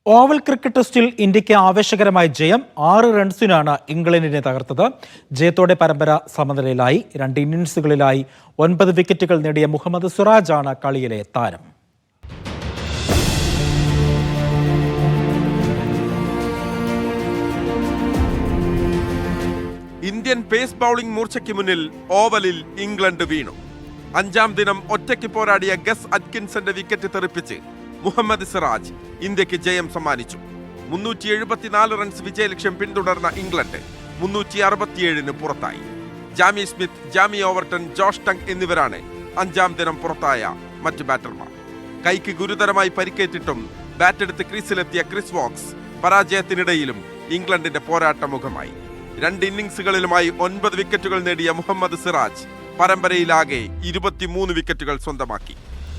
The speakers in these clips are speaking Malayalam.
ഓവൽ ക്രിക്കറ്റ് ടെസ്റ്റിൽ ഇന്ത്യക്ക് ആവേശകരമായ ജയം. 6 റൺസിനാണ് ഇംഗ്ലണ്ടിനെ തകർത്തത്. ജയത്തോടെ പരമ്പര സമനിലയിലായി. 2 ഇന്നിംഗ്സുകളിലായി 9 വിക്കറ്റുകൾ നേടിയ മുഹമ്മദ് സിറാജാണ് കളിയിലെ താരം. ഇന്ത്യൻ പേസ് ബൗളിംഗ് മൂർച്ചയ്ക്ക് മുന്നിൽ ഓവലിൽ ഇംഗ്ലണ്ട് വീണു. 5-ാം ദിനം ഒറ്റയ്ക്ക് പോരാടിയ ഗസ് അറ്റ്കിൻസന്റെ വിക്കറ്റ് തെറിപ്പിച്ച് മുഹമ്മദ് സിറാജ് ഇന്ത്യക്ക് ജയം സമ്മാനിച്ചു. 374 റൺസ് വിജയലക്ഷ്യം പിന്തുടർന്ന ഇംഗ്ലണ്ട് 367 പുറത്തായി. ജാമി Smith, Jamie Overton, Josh tongue എന്നിവരാണ് 5-ാം ദിനം പുറത്തായ മറ്റ് ബാറ്റർമാർ. കൈക്ക് ഗുരുതരമായി പരിക്കേറ്റിട്ടും ബാറ്റെടുത്ത് ക്രീസിലെത്തിയ ക്രിസ് വോക്സ് പരാജയത്തിനിടയിലും ഇംഗ്ലണ്ടിന്റെ പോരാട്ടമുഖമായി. 2 ഇന്നിംഗ്സുകളിലുമായി 9 വിക്കറ്റുകൾ നേടിയ മുഹമ്മദ് സിറാജ് പരമ്പരയിലാകെ 23 വിക്കറ്റുകൾ സ്വന്തമാക്കി.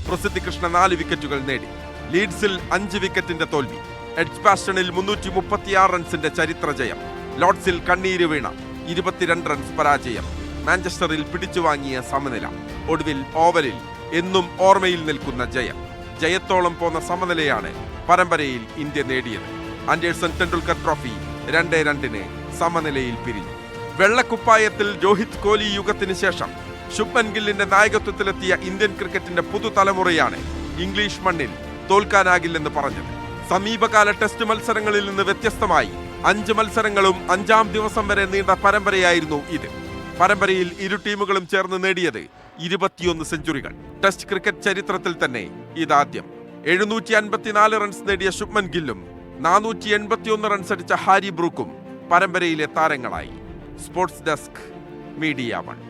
പ്രസിദ്ധി കൃഷ്ണ 4 വിക്കറ്റുകൾ നേടി. ലീഡ്സിൽ 5 വിക്കറ്റിന്റെ തോൽവി. എഡ്ജ്ബാസ്റ്റണിൽ 336 റൺസിന്റെ ചരിത്ര ജയം. ലോർഡ്സിൽ കണ്ണീര് വീണ 22 റൺസ് പരാജയം. മാഞ്ചസ്റ്ററിൽ പിടിച്ചുവാങ്ങിയ സമനില. ഒടുവിൽ ഓവലിൽ എന്നും ഓർമ്മയിൽ നിൽക്കുന്ന ജയം. ജയത്തോളം പോന്ന സമനിലയാണ് പരമ്പരയിൽ ഇന്ത്യ നേടിയത്. ആൻഡേഴ്സൺ ടെണ്ടുൽക്കർ ട്രോഫി 2-2 സമനിലയിൽ പിരിഞ്ഞു. വെള്ളക്കുപ്പായത്തിൽ രോഹിത് കോഹ്ലി യുഗത്തിന് ശേഷം ശുഭ്മൻ ഗില്ലിന്റെ നായകത്വത്തിലെത്തിയ ഇന്ത്യൻ ക്രിക്കറ്റിന്റെ പുതുതലമുറയാണ് ഇംഗ്ലീഷ് മണ്ണിൽ തോൽക്കാനാകില്ലെന്ന് പറഞ്ഞത്. സമീപകാല ടെസ്റ്റ് മത്സരങ്ങളിൽ നിന്ന് വ്യത്യസ്തമായി 5 മത്സരങ്ങളും 5-ാം ദിവസം വരെ നീണ്ട പരമ്പരയായിരുന്നു ഇത്. പരമ്പരയിൽ ഇരു ടീമുകളും ചേർന്ന് നേടിയത് 21 സെഞ്ചുറികൾ. ടെസ്റ്റ് ക്രിക്കറ്റ് ചരിത്രത്തിൽ തന്നെ ഇതാദ്യം. 754 റൺസ് നേടിയ ശുഭ്മൻ ഗില്ലും 481 റൺസ് അടിച്ച ഹാരി ബ്രൂക്കും പരമ്പരയിലെ താരങ്ങളായി. Sports desk, media 1.